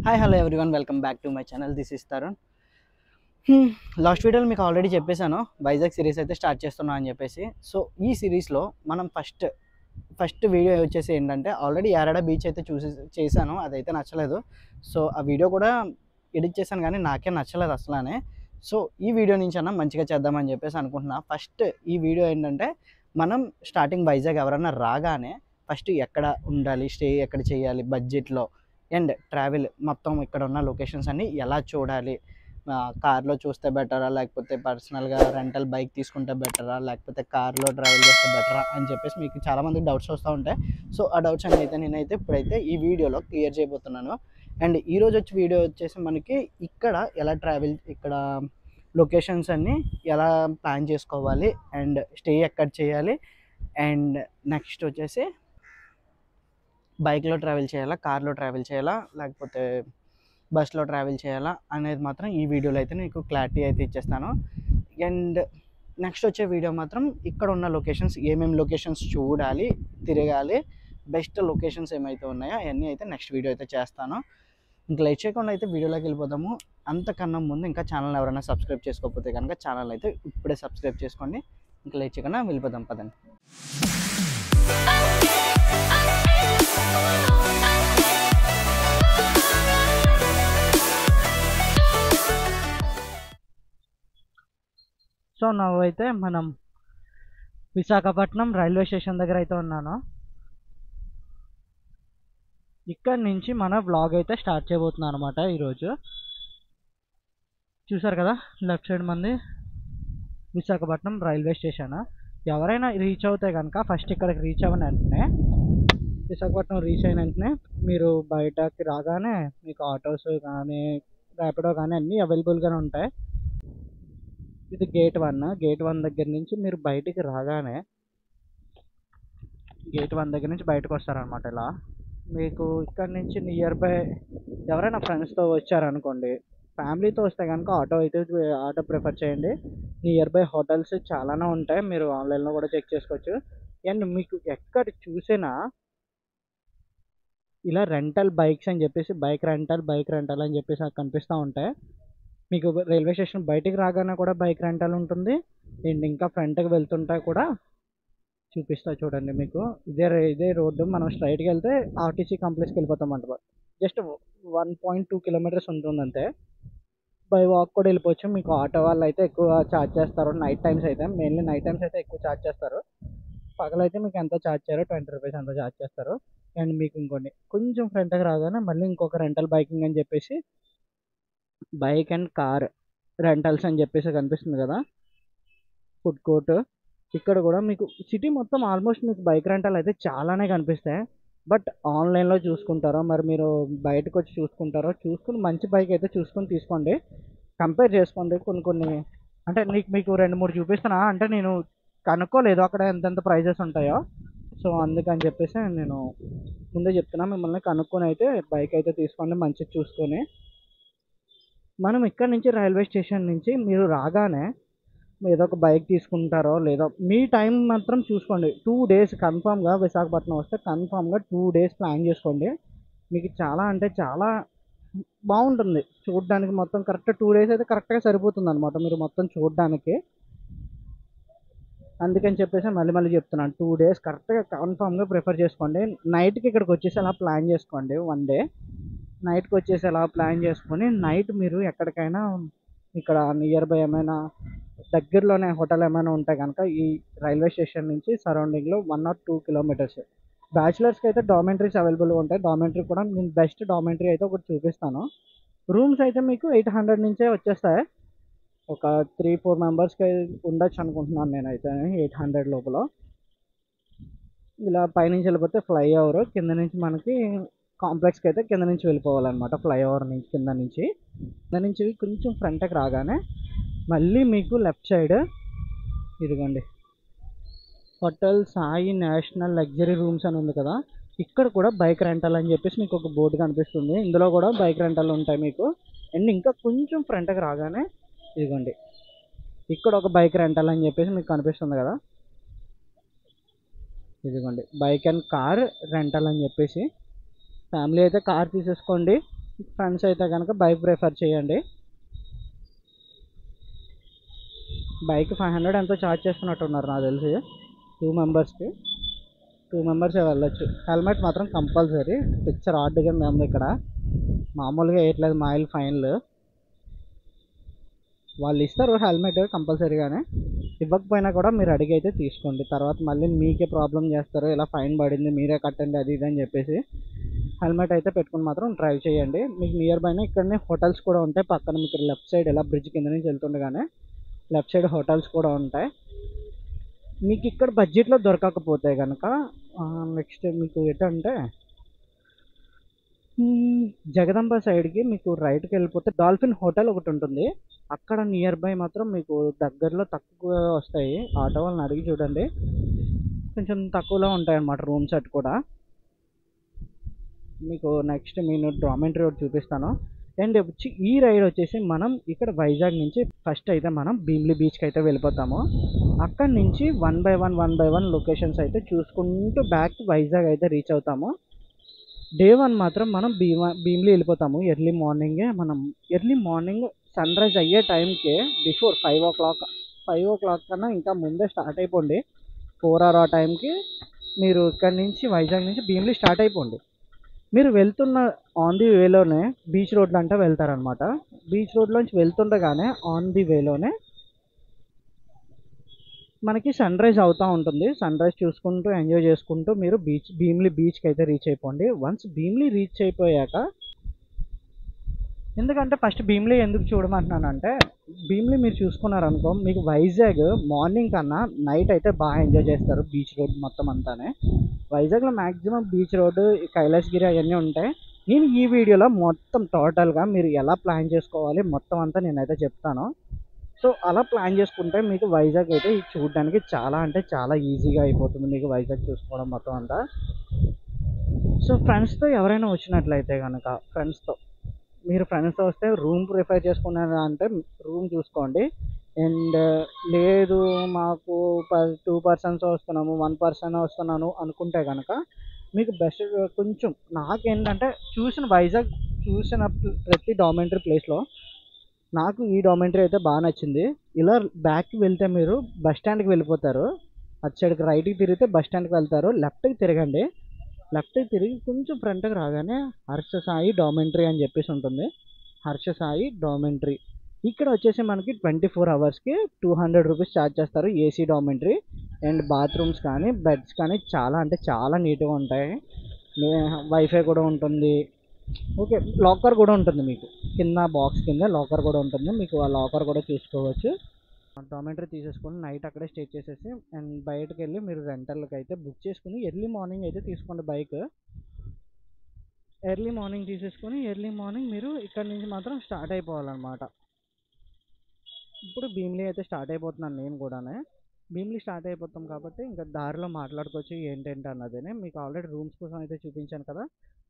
Hi hello everyone, welcome back to my channel. This is Tarun. Last వీడియోలో మీకు already చెప్పేశాను, Vizag series అయితే start చేస్తున్నాను అని చెప్పేసి. సో ఈ సిరీస్లో మనం ఫస్ట్ వీడియో వచ్చేసి ఏంటంటే, ఆల్రెడీ యారాడ బీచ్ అయితే చేశాను, అదైతే నచ్చలేదు. సో ఆ వీడియో కూడా ఎడిట్ చేశాను కానీ నాకే నచ్చలేదు అసలానే. సో ఈ వీడియో నుంచి అన్న మంచిగా చేద్దామని చెప్పేసి అనుకుంటున్నా. ఫస్ట్ ఈ వీడియో ఏంటంటే, మనం స్టార్టింగ్ వైజాగ్ ఎవరన్నా రాగానే ఫస్ట్ ఎక్కడ ఉండాలి, స్టే ఎక్కడ చేయాలి, బడ్జెట్లో అండ్ ట్రావెల్ మొత్తం ఇక్కడ ఉన్న లొకేషన్స్ అన్నీ ఎలా చూడాలి, కార్లో చూస్తే బెటరా లేకపోతే పర్సనల్గా రెంటల్ బైక్ తీసుకుంటే బెటరా లేకపోతే కార్లో ట్రావెల్ చేస్తే బెటరా అని చెప్పేసి మీకు చాలామందికి డౌట్స్ వస్తూ ఉంటాయి. సో ఆ డౌట్స్ అన్నీ అయితే నేనైతే ఇప్పుడైతే ఈ వీడియోలో క్లియర్ చేయబోతున్నాను. అండ్ ఈరోజు వీడియో వచ్చేసి మనకి ఇక్కడ ఎలా ట్రావెల్, ఇక్కడ లొకేషన్స్ అన్నీ ఎలా ప్లాన్ చేసుకోవాలి అండ్ స్టే ఎక్కడ చేయాలి, అండ్ నెక్స్ట్ వచ్చేసి బైక్లో ట్రావెల్ చేయాలా, కార్లో ట్రావెల్ చేయాలా లేకపోతే బస్లో ట్రావెల్ చేయాలా అనేది మాత్రం ఈ వీడియోలో అయితే నీకు క్లారిటీ అయితే ఇచ్చేస్తాను. అండ్ నెక్స్ట్ వచ్చే వీడియో మాత్రం ఇక్కడ ఉన్న లొకేషన్స్, ఏమేమి లొకేషన్స్ చూడాలి, తిరగాలి, బెస్ట్ లొకేషన్స్ ఏమైతే ఉన్నాయో అవన్నీ అయితే నెక్స్ట్ వీడియో అయితే చేస్తాను. ఇంకా లేట్ చేయకుండా అయితే వీడియోలోకి వెళ్ళిపోదాము. అంతకన్నా ముందు ఇంకా ఛానల్ ఎవరైనా సబ్స్క్రైబ్ చేసుకోకపోతే కనుక ఛానల్ అయితే ఇప్పుడే సబ్స్క్రైబ్ చేసుకోండి. ఇంకా లేట్ చేయకుండా వెళ్ళిపోదాం పదండి. సో అయితే మనం విశాఖపట్నం రైల్వే స్టేషన్ దగ్గర అయితే ఉన్నాను. ఇక్కడ నుంచి మన వ్లాగ్ అయితే స్టార్ట్ చేయబోతున్నాను అనమాట. ఈరోజు చూసారు కదా లెఫ్ట్ సైడ్ మంది విశాఖపట్నం రైల్వే స్టేషన్. ఎవరైనా రీచ్ అవుతే కనుక ఫస్ట్ ఇక్కడికి రీచ్ అయిన వెంటనే, విశాఖపట్నం రీచ్ అయిన వెంటనే మీరు బయటకి రాగానే మీకు ఆటోస్ కానీ ర్యాపిడో కానీ అన్నీ అవైలబుల్గానే ఉంటాయి. ఇది గేట్ 1. గేట్ 1 దగ్గర నుంచి మీరు బయటికి రాగానే గేట్ 1 దగ్గర నుంచి బయటకు వస్తారనమాట. ఇలా మీకు ఇక్కడ నుంచి నియర్ బై ఎవరైనా ఫ్రెండ్స్తో వచ్చారనుకోండి, ఫ్యామిలీతో వస్తే కనుక ఆటో ప్రిఫర్ చేయండి. నియర్ బై హోటల్స్ చాలానే ఉంటాయి, మీరు ఆన్లైన్లో కూడా చెక్ చేసుకోవచ్చు. అండ్ మీకు ఎక్కడ చూసినా ఇలా రెంటల్ బైక్స్ అని చెప్పేసి బైక్ రెంటల్ అని చెప్పేసి నాకు కనిపిస్తూ ఉంటాయి. మీకు రైల్వే స్టేషన్ బయటికి రాగానే కూడా బైక్ రెంటల్ ఉంటుంది. అండ్ ఇంకా ఫ్రంట్కి వెళ్తుంటే కూడా చూపిస్తా చూడండి. మీకు ఇదే రోడ్డు, మనం స్ట్రైట్కి వెళ్తే ఆర్టీసీ కాంప్లెక్స్కి వెళ్ళిపోతాం అంట. జస్ట్ 1.2 కిలోమీటర్స్ ఉంటుంది అంతే. బై వాక్ కూడా వెళ్ళిపోవచ్చు. మీకు ఆటో వాళ్ళు అయితే ఎక్కువ ఛార్జ్ చేస్తారు. నైట్ టైమ్స్ అయితే, మెయిన్లీ నైట్ టైమ్స్ అయితే ఎక్కువ ఛార్జ్ చేస్తారు. పగలైతే మీకు ఎంత ఛార్జ్ చేయరు, 20 రూపీస్ ఎంత ఛార్జ్ చేస్తారు. అండ్ మీకు ఇంకోండి కొంచెం ఫ్రంట్కి రాగానే మళ్ళీ ఇంకొక రెంటల్ బైకింగ్ అని చెప్పేసి బైక్ అండ్ కార్ రెంటల్స్ అని చెప్పేసి కనిపిస్తుంది కదా ఫుడ్ కోర్ట్. ఇక్కడ కూడా మీకు సిటీ మొత్తం ఆల్మోస్ట్ మీకు బైక్ రెంటల్ అయితే చాలానే కనిపిస్తాయి. బట్ ఆన్లైన్లో చూసుకుంటారో మరి మీరు బయటకు వచ్చి చూసుకుంటారో చూసుకుని మంచి బైక్ అయితే చూసుకొని తీసుకోండి. కంపేర్ చేసుకోండి. కొన్ని అంటే మీకు 2-3 చూపిస్తున్నా, అంటే నేను కనుక్కోలేదు అక్కడ ఎంతెంత ప్రైజెస్ ఉంటాయో. సో అందుకని చెప్పేసి నేను ముందే చెప్తున్నా, మిమ్మల్ని కనుక్కొని అయితే బైక్ అయితే తీసుకోండి మంచిగా చూసుకొని. మనం ఇక్కడ నుంచి రైల్వే స్టేషన్ నుంచి మీరు రాగానే ఏదో ఒక బైక్ తీసుకుంటారో లేదో మీ టైం మాత్రం చూసుకోండి. 2 డేస్ కన్ఫామ్గా విశాఖపట్నం వస్తే కన్ఫామ్గా 2 డేస్ ప్లాన్ చేసుకోండి. మీకు చాలా అంటే చాలా బాగుంటుంది చూడడానికి. మొత్తం కరెక్ట్ 2 డేస్ అయితే కరెక్ట్గా సరిపోతుంది అనమాట మీరు మొత్తం చూడడానికి. అందుకని చెప్పేసి మళ్ళీ చెప్తున్నాను, 2 డేస్ కరెక్ట్గా కన్ఫామ్గా ప్రిఫర్ చేసుకోండి. నైట్కి ఇక్కడికి వచ్చేసి అలా ప్లాన్ చేసుకోండి. 1 డే నైట్కి వచ్చేసి అలా ప్లాన్ చేసుకొని నైట్ మీరు ఎక్కడికైనా ఇక్కడ నియర్ బై ఏమైనా దగ్గరలోనే హోటల్ ఏమైనా ఉంటే కనుక ఈ రైల్వే స్టేషన్ నుంచి సరౌండింగ్లో 1 or 2 కిలోమీటర్స్ బ్యాచిలర్స్కి అయితే డామెంటరీస్ అవైలబుల్గా ఉంటాయి. డామెంటరీ కూడా నేను బెస్ట్ డామెంటరీ అయితే ఒకటి చూపిస్తాను. రూమ్స్ అయితే మీకు 800 నుంచే వచ్చేస్తాయి. ఒక 3-4 మెంబర్స్కి ఉండొచ్చు అనుకుంటున్నాను నేనైతే 800 లోపల. ఇలా పైనుంచి వెళ్ళిపోతే ఫ్లైఓవర్, కింద నుంచి మనకి కాంప్లెక్స్కి అయితే కింద నుంచి వెళ్ళిపోవాలన్నమాట. ఫ్లైఓవర్ నుంచి కింద నుంచి కొంచెం ఫ్రంట్కి రాగానే మళ్ళీ మీకు లెఫ్ట్ సైడ్ ఇదిగోండి hotel Sai national luxury rooms అని ఉంది కదా, ఇక్కడ కూడా బైక్ రెంటల్ అని చెప్పేసి మీకు ఒక బోర్డు కనిపిస్తుంది. ఇందులో కూడా బైక్ రెంటల్ ఉంటాయి మీకు. అండ్ ఇంకా కొంచెం ఫ్రంట్కి రాగానే ఇదిగోండి ఇక్కడ ఒక బైక్ రెంటల్ అని చెప్పేసి మీకు కనిపిస్తుంది కదా, ఇదిగోండి బైక్ అండ్ కార్ రెంటల్ అని చెప్పేసి. ఫ్యామిలీ అయితే కార్ తీసేసుకోండి, ఫ్రెండ్స్ అయితే కనుక బైక్ ప్రిఫర్ చేయండి. బైక్ 500 ఎంతో ఛార్జ్ చేస్తున్నట్టున్నారు నాకు తెలిసి 2 మెంబర్స్కి. 2 మెంబర్సే వెళ్ళొచ్చు. హెల్మెట్ మాత్రం కంపల్సరీ. పిక్చర్ ఆర్డ్గా ఉంది ఇక్కడ, మామూలుగా వేయట్లేదు మైల్ ఫైన్లు. వాళ్ళు ఇస్తారు హెల్మెట్ కంపల్సరీగానే, ఇవ్వకపోయినా కూడా మీరు అడిగి అయితే తీసుకోండి. తర్వాత మళ్ళీ మీకే ప్రాబ్లం చేస్తారు, ఇలా ఫైన్ పడింది మీరే కట్టండి అది ఇది అని చెప్పేసి. హెల్మెట్ అయితే పెట్టుకుని మాత్రం డ్రైవ్ చేయండి. మీకు నియర్ బైనే ఇక్కడనే హోటల్స్ కూడా ఉంటాయి పక్కన. మీకు లెఫ్ట్ సైడ్ ఇలా బ్రిడ్జ్ కింద నుంచి వెళ్తుండగానే లెఫ్ట్ సైడ్ హోటల్స్ కూడా ఉంటాయి. మీకు ఇక్కడ బడ్జెట్లో దొరకకపోతే కనుక నెక్స్ట్ మీకు ఏంటంటే జగదంబ సైడ్కి మీకు రైట్కి వెళ్ళిపోతే డాల్ఫిన్ హోటల్ ఒకటి ఉంటుంది. అక్కడ నియర్ బై మాత్రం మీకు దగ్గరలో తక్కువ వస్తాయి. ఆటో వాళ్ళని అడిగి చూడండి, కొంచెం తక్కువలో ఉంటాయి అన్నమాట రూమ్స్ అటు కూడా. మీకు నెక్స్ట్ నేను డామెంటరీ రోడ్ చూపిస్తాను. అండ్ వచ్చి ఈ రైడ్ వచ్చేసి మనం ఇక్కడ వైజాగ్ నుంచి ఫస్ట్ అయితే మనం భీమిలి బీచ్కి అయితే వెళ్ళిపోతాము. అక్కడి నుంచి 1 by 1 లొకేషన్స్ అయితే చూసుకుంటూ బ్యాక్ వైజాగ్ అయితే రీచ్ అవుతాము. డే 1 మాత్రం మనం భీమిలి వెళ్ళిపోతాము ఎర్లీ మార్నింగే. మనం ఎర్లీ మార్నింగ్ సన్ రైజ్ అయ్యే టైంకే బిఫోర్ 5 o'clock కన్నా ఇంకా ముందే స్టార్ట్ అయిపోండి. 4 hour ఆ టైంకి మీరు ఇక్కడ నుంచి వైజాగ్ నుంచి భీమిలి స్టార్ట్ అయిపోండి. మీరు వెళ్తున్న ఆన్ ది వేలోనే బీచ్ రోడ్లు అంటే వెళ్తారనమాట. బీచ్ రోడ్లోంచి వెళ్తుండగానే ఆన్ ది వేలోనే మనకి సన్ రైజ్ అవుతూ ఉంటుంది. సన్ రైజ్ చూసుకుంటూ ఎంజాయ్ చేసుకుంటూ మీరు భీమిలి బీచ్కి అయితే రీచ్ అయిపోండి. వన్స్ భీమిలి రీచ్ అయిపోయాక, ఎందుకంటే ఫస్ట్ భీమిలి ఎందుకు చూడమంటున్నానంటే, భీమిలి మీరు చూసుకున్నారనుకో మీకు వైజాగ్ మార్నింగ్ కన్నా నైట్ అయితే బాగా ఎంజాయ్ చేస్తారు బీచ్ రోడ్ మొత్తం అంతానే. వైజాగ్లో మ్యాక్సిమం బీచ్ రోడ్డు కైలాసగిరి అవన్నీ ఉంటాయి. నేను ఈ వీడియోలో మొత్తం టోటల్గా మీరు ఎలా ప్లాన్ చేసుకోవాలి మొత్తం అంతా నేనైతే చెప్తాను. సో అలా ప్లాన్ చేసుకుంటే మీకు వైజాగ్ అయితే చూడడానికి చాలా అంటే చాలా ఈజీగా అయిపోతుంది మీకు వైజాగ్ చూసుకోవడం మొత్తం అంతా. సో ఫ్రెండ్స్తో ఎవరైనా వచ్చినట్లయితే కనుక మీరు ఫ్రెండ్స్తో వస్తే రూమ్ ప్రిఫర్ చేసుకున్నారు అంటే రూమ్ చూసుకోండి. అండ్ లేదు మాకు 2 persons వస్తున్నాము 1 person వస్తున్నాను అనుకుంటే కనుక మీకు బెస్ట్ కొంచెం నాకేంటంటే వైజాగ్ చూసిన ప్రతి డామెంటరీ ప్లేస్లో నాకు ఈ డామెంటరీ అయితే బాగా నచ్చింది. ఇలా బ్యాక్కి వెళ్తే మీరు బస్ స్టాండ్కి వెళ్ళిపోతారు. అటు సైడ్కి రైట్కి తిరిగితే బస్ స్టాండ్కి వెళ్తారు. లెఫ్ట్కి తిరగండి. లెఫ్ట్కి తిరిగి కొంచెం ఫ్రంట్కి రాగానే హర్ష సాయి డామెంటరీ అని చెప్పేసి ఉంటుంది. హర్ష సాయి డామెంటరీ ఇక్కడ వచ్చేసి మనకి 24 hours-కి 200 rupees ఛార్జ్ చేస్తారు. ఏసీ డామెంటరీ. అండ్ బాత్రూమ్స్ కానీ బెడ్స్ కానీ చాలా అంటే చాలా నీట్గా ఉంటాయి. వైఫై కూడా ఉంటుంది. ఓకే, లాకర్ కూడా ఉంటుంది మీకు కింద బాక్స్ కింద లాకర్ కూడా ఉంటుంది. మీకు ఆ లాకర్ కూడా చూసుకోవచ్చు. డామెంటరీ తీసేసుకొని నైట్ అక్కడే స్టే చేసేసి అండ్ బయటకు వెళ్ళి మీరు రెంటల్కి అయితే బుక్ చేసుకుని ఎర్లీ మార్నింగ్ అయితే తీసుకోండి బైక్. ఎర్లీ మార్నింగ్ తీసేసుకొని ఎర్లీ మార్నింగ్ మీరు ఇక్కడ నుంచి మాత్రం స్టార్ట్ అయిపోవాలన్నమాట. ఇప్పుడు భీమిలి అయితే స్టార్ట్ అయిపోతున్నాను నేను కూడానే. భీమిలి స్టార్ట్ అయిపోతాం కాబట్టి ఇంకా దారిలో మాట్లాడుకోవచ్చు ఏంటంటే అన్నది. మీకు ఆల్రెడీ రూమ్స్ కోసం అయితే చూపించాను కదా,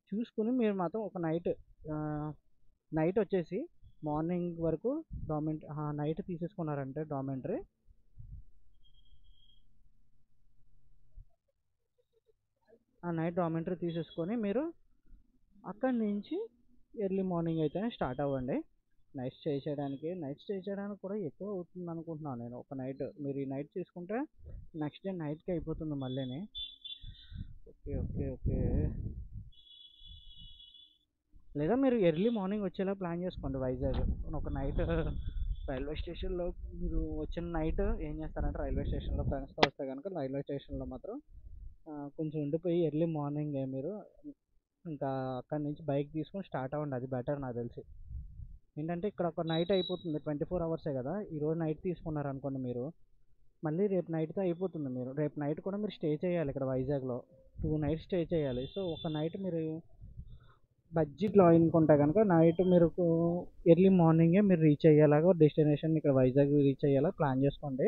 చూసుకుని మీరు మాత్రం ఒక నైట్ వచ్చేసి మార్నింగ్ వరకు నైట్ తీసేసుకున్నారంటే డామెంటరీ నైట్ డామెంటరీ తీసేసుకొని మీరు అక్కడి నుంచి ఎర్లీ మార్నింగ్ అయితే స్టార్ట్ అవ్వండి. నైట్ స్టే చేయడానికి కూడా ఎక్కువ అవుతుంది అనుకుంటున్నాను నేను. ఒక నైట్ మీరు ఈ నైట్ తీసుకుంటే నెక్స్ట్ డే నైట్కి అయిపోతుంది మళ్ళీని. ఓకే ఓకే ఓకే లేదా మీరు ఎర్లీ మార్నింగ్ వచ్చేలా ప్లాన్ చేసుకోండి వైజాగ్. ఒక నైట్ రైల్వే స్టేషన్లో మీరు వచ్చిన నైట్ ఏం చేస్తారంటే రైల్వే స్టేషన్లో ఫ్రెండ్స్తో వస్తే కనుక రైల్వే స్టేషన్లో మాత్రం కొంచెం ఉండిపోయి ఎర్లీ మార్నింగ్ మీరు ఇంకా అక్కడి నుంచి బైక్ తీసుకొని స్టార్ట్ అవ్వండి. అది బెటర్ నాకు తెలిసి. ఏంటంటే ఇక్కడ ఒక నైట్ అయిపోతుంది. 24 hours కదా. ఈరోజు నైట్ తీసుకున్నారనుకోండి మీరు, మళ్ళీ రేపు నైట్తో అయిపోతుంది. మీరు రేపు నైట్ కూడా మీరు స్టే చేయాలి ఇక్కడ వైజాగ్లో. 2 nights స్టే చేయాలి. సో ఒక నైట్ మీరు బడ్జెట్లో అనుకుంటే కనుక నైట్ మీరు ఎర్లీ మార్నింగే మీరు రీచ్ అయ్యేలాగా డెస్టినేషన్ ఇక్కడ వైజాగ్ రీచ్ అయ్యేలా ప్లాన్ చేసుకోండి.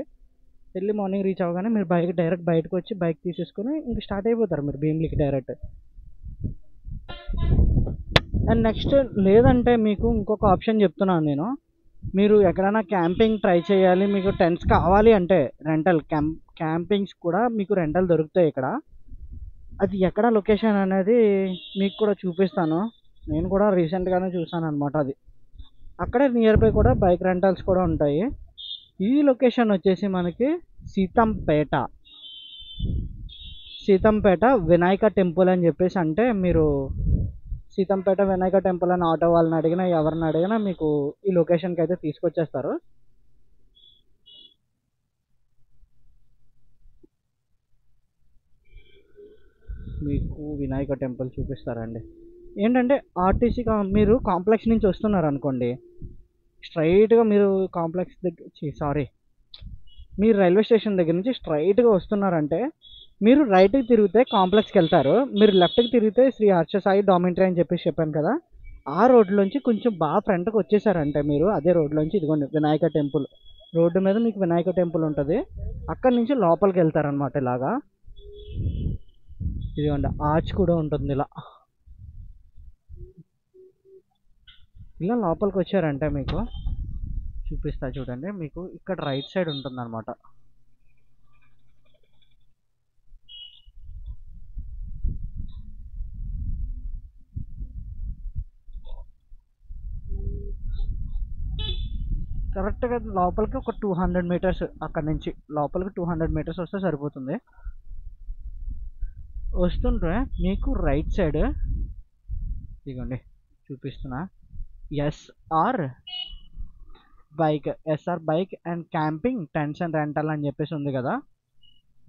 ఎర్లీ మార్నింగ్ రీచ్ అవ్వగానే మీరు డైరెక్ట్ బయటకు వచ్చి బైక్ తీసేసుకొని ఇంక స్టార్ట్ అయిపోతారు మీరు భీమిలికి డైరెక్ట్. అండ్ నెక్స్ట్ లేదంటే మీకు ఇంకొక ఆప్షన్ చెప్తున్నాను నేను. మీరు ఎక్కడైనా క్యాంపింగ్ ట్రై చేయాలి, మీకు టెంట్స్ కావాలి అంటే రెంటల్ క్యాంపింగ్స్ కూడా మీకు రెంటల్ దొరుకుతాయి ఇక్కడ. అది ఎక్కడ లొకేషన్ అనేది మీకు కూడా చూపిస్తాను. నేను కూడా రీసెంట్గానే చూసాను అనమాట అది. అక్కడే నియర్ బై కూడా బైక్ రెంటల్స్ కూడా ఉంటాయి. ఈ లొకేషన్ వచ్చేసి మనకి సీతంపేట. సీతంపేట వినాయక టెంపుల్ అని చెప్పేసి, అంటే మీరు సీతంపేట వినాయక టెంపుల్ అని ఆటో వాళ్ళని అడిగినా ఎవరిని అడిగినా మీకు ఈ లొకేషన్కి అయితే తీసుకొచ్చేస్తారు. మీకు వినాయక టెంపుల్ చూపిస్తారండి. ఏంటంటే ఆర్టీసీ మీరు కాంప్లెక్స్ నుంచి వస్తున్నారు అనుకోండి, స్ట్రైట్గా మీరు కాంప్లెక్స్ దగ్గర మీరు రైల్వే స్టేషన్ దగ్గర నుంచి స్ట్రైట్గా వస్తున్నారంటే మీరు రైట్కి తిరిగితే కాంప్లెక్స్కి వెళ్తారు. మీరు లెఫ్ట్కి తిరిగితే శ్రీ హర్ష సాయి డామినటరీ అని చెప్పేసి చెప్పాను కదా, ఆ రోడ్లోంచి కొంచెం బాగా ఫ్రంట్కి వచ్చేసారంటే మీరు అదే రోడ్లోంచి ఇదిగోండి వినాయక టెంపుల్ రోడ్డు మీద మీకు వినాయక టెంపుల్ ఉంటుంది. అక్కడి నుంచి లోపలికి వెళ్తారనమాట. ఇలాగా ఇదిగోండి ఆర్చ్ కూడా ఉంటుంది. ఇలా ఇలా లోపలికి వచ్చారంటే మీకు చూపిస్తా చూడండి. మీకు ఇక్కడ రైట్ సైడ్ ఉంటుంది అనమాట. కరెక్ట్గా లోపలికి ఒక 200 మీటర్స్, అక్కడ నుంచి లోపలికి 200 మీటర్స్ వస్తే సరిపోతుంది. వస్తుంటే మీకు రైట్ సైడ్ ఇదిగోండి చూపిస్తున్నా, SR bike and camping tents and rental అని చెప్పేసి ఉంది కదా.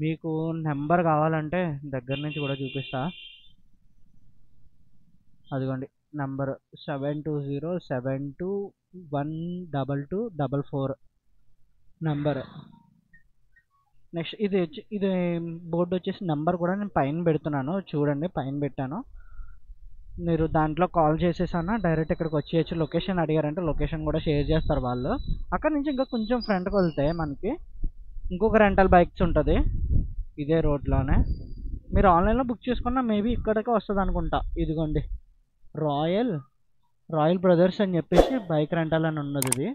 మీకు నెంబర్ కావాలంటే దగ్గర నుంచి కూడా చూపిస్తా. అదిగోండి నెంబర్ 7207212244 నెంబర్. నెక్స్ట్ ఇది బోర్డు వచ్చేసి నెంబర్ కూడా నేను పైన పెడుతున్నాను చూడండి, పైన పెట్టాను. మీరు దాంట్లో కాల్ చేసేసానా డైరెక్ట్ ఇక్కడికి వచ్చేయచ్చు. లొకేషన్ అడిగారంటే లొకేషన్ కూడా షేర్ చేస్తారు వాళ్ళు. అక్కడ నుంచి ఇంకా కొంచెం ఫ్రంట్కి వెళ్తే మనకి ఇంకొక రెంటల్ బైక్స్ ఉంటుంది ఇదే రోడ్లోనే. మీరు ఆన్లైన్లో బుక్ చేసుకున్నా మేబీ ఇక్కడికే వస్తుంది అనుకుంటా. ఇదిగోండి రాయల్ బ్రదర్స్ అని చెప్పేసి బైక్ రెంటల్ అని ఉన్నది. ఇది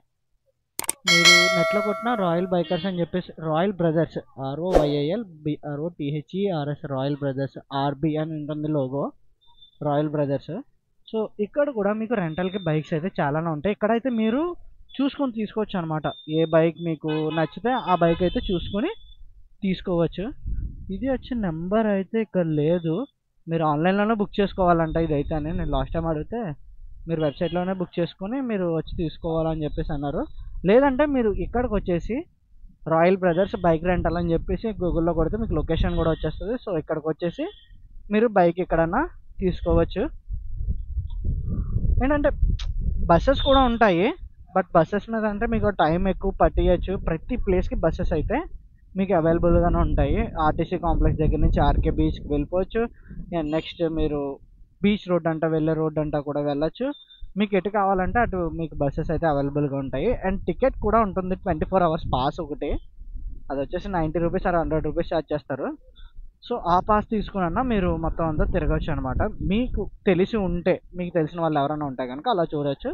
మీరు నెట్లో కొట్టినా రాయల్ బైకర్స్ అని చెప్పేసి, royal brothers ROYALBROTHERS royal brothers RB అని ఉంటుంది లోగో, రాయల్ బ్రదర్స్. సో ఇక్కడ కూడా మీకు రెంటల్కి బైక్స్ అయితే చాలానే ఉంటాయి. ఇక్కడైతే మీరు చూసుకొని తీసుకోవచ్చు అనమాట. ఏ బైక్ మీకు నచ్చితే ఆ బైక్ అయితే చూసుకొని తీసుకోవచ్చు. ఇది వచ్చి నెంబర్ అయితే ఇక్కడ లేదు, మీరు ఆన్లైన్లోనే బుక్ చేసుకోవాలంట. ఇదైతే నేను లాస్ట్ టైం అడిగితే మీరు వెబ్సైట్లోనే బుక్ చేసుకొని మీరు వచ్చి తీసుకోవాలని చెప్పేసి అన్నారు. లేదంటే మీరు ఇక్కడికి వచ్చేసి రాయల్ బ్రదర్స్ బైక్ రెంటల్ అని చెప్పేసి గూగుల్లో కొడితే మీకు లొకేషన్ కూడా వచ్చేస్తుంది. సో ఇక్కడికి వచ్చేసి మీరు బైక్ ఎక్కడన్నా తీసుకోవచ్చు. ఏంటంటే బస్సెస్ కూడా ఉంటాయి, బట్ బస్సెస్ మీద అంటే మీకు టైం ఎక్కువ పట్టియచ్చు. ప్రతి ప్లేస్కి బస్సెస్ అయితే మీకు అవైలబుల్గానే ఉంటాయి. ఆర్టీసీ కాంప్లెక్స్ దగ్గర నుంచి ఆర్కే బీచ్కి వెళ్ళిపోవచ్చు. నెక్స్ట్ మీరు బీచ్ రోడ్ అంట వెళ్ళే రోడ్ అంట కూడా వెళ్ళచ్చు. మీకు ఎటు కావాలంటే అటు మీకు బస్సెస్ అయితే అవైలబుల్గా ఉంటాయి. అండ్ టికెట్ కూడా ఉంటుంది 24 hours పాస్ ఒకటి, అది వచ్చేసి 90 రూపీస్ ఆర్ 100 రూపీస్ ఛార్జ్ చేస్తారు. సో ఆ పాస్ తీసుకున్నా మీరు మొత్తం అంతా తిరగచ్చు అనమాట. మీకు తెలిసి ఉంటే, మీకు తెలిసిన వాళ్ళు ఎవరైనా ఉంటే కనుక అలా చూడవచ్చు.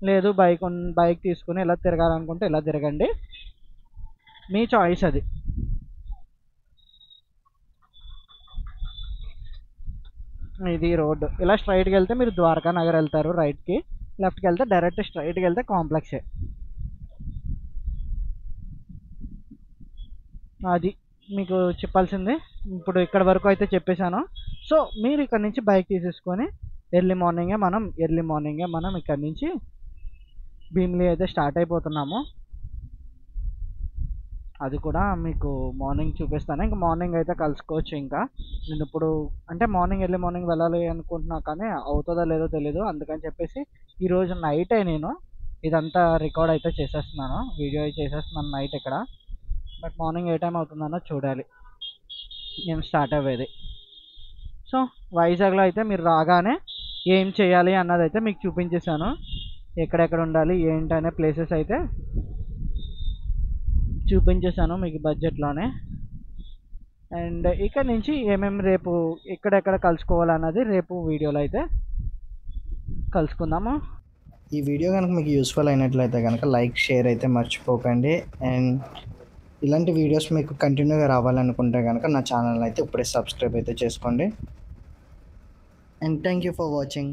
లేదు బైక్ తీసుకుని ఇలా తిరగాలనుకుంటే ఇలా తిరగండి, మీ చాయిస్ అది. ఇది రోడ్డు ఇలా స్ట్రైట్కి వెళ్తే మీరు ద్వారకా నగర్ వెళ్తారు రైట్కి, లెఫ్ట్కి వెళ్తే డైరెక్ట్ స్ట్రైట్కి వెళ్తే కాంప్లెక్సే. అది మీకు చెప్పాల్సింది. ఇప్పుడు ఇక్కడ వరకు అయితే చెప్పేశాను. సో మీరు ఇక్కడ నుంచి బైక్ తీసేసుకొని ఎర్లీ మార్నింగే మనం ఇక్కడ నుంచి భీమిలి అయితే స్టార్ట్ అయిపోతున్నాము. అది కూడా మీకు మార్నింగ్ చూపిస్తాను. ఇంకా మార్నింగ్ అయితే కలుసుకోవచ్చు. ఇంకా నేను ఇప్పుడు అంటే ఎర్లీ మార్నింగ్ వెళ్ళాలి అనుకుంటున్నా, కానీ అవుతుందో లేదో తెలీదు. అందుకని చెప్పేసి ఈరోజు నైటే నేను ఇదంతా రికార్డ్ అయితే చేసేస్తున్నాను, వీడియో చేసేస్తున్నాను నైట్ ఇక్కడ. బట్ మార్నింగ్ ఏ టైం అవుతుందన్నో చూడాలి నేను స్టార్ట్ అయ్యేది. సో వైజాగ్లో అయితే మీరు రాగానే ఏం చేయాలి అన్నది అయితే మీకు చూపించేశాను. ఎక్కడెక్కడ ఉండాలి ఏంటి అనే ప్లేసెస్ అయితే చూపించేశాను మీకు బడ్జెట్లోనే. అండ్ ఇక్కడ నుంచి ఏమేమి రేపు ఎక్కడెక్కడ కలుసుకోవాలన్నది రేపు వీడియోలో అయితే కలుసుకుందాము. ఈ వీడియో కనుక మీకు యూస్ఫుల్ అయినట్లయితే కనుక లైక్ షేర్ అయితే మర్చిపోకండి. అండ్ ఇలాంటి వీడియోస్ మీకు కంటిన్యూగా రావాలనుకుంటే కనుక నా ఛానల్ అయితే ఇప్పుడే సబ్స్క్రైబ్ అయితే చేసుకోండి. And thank you for watching.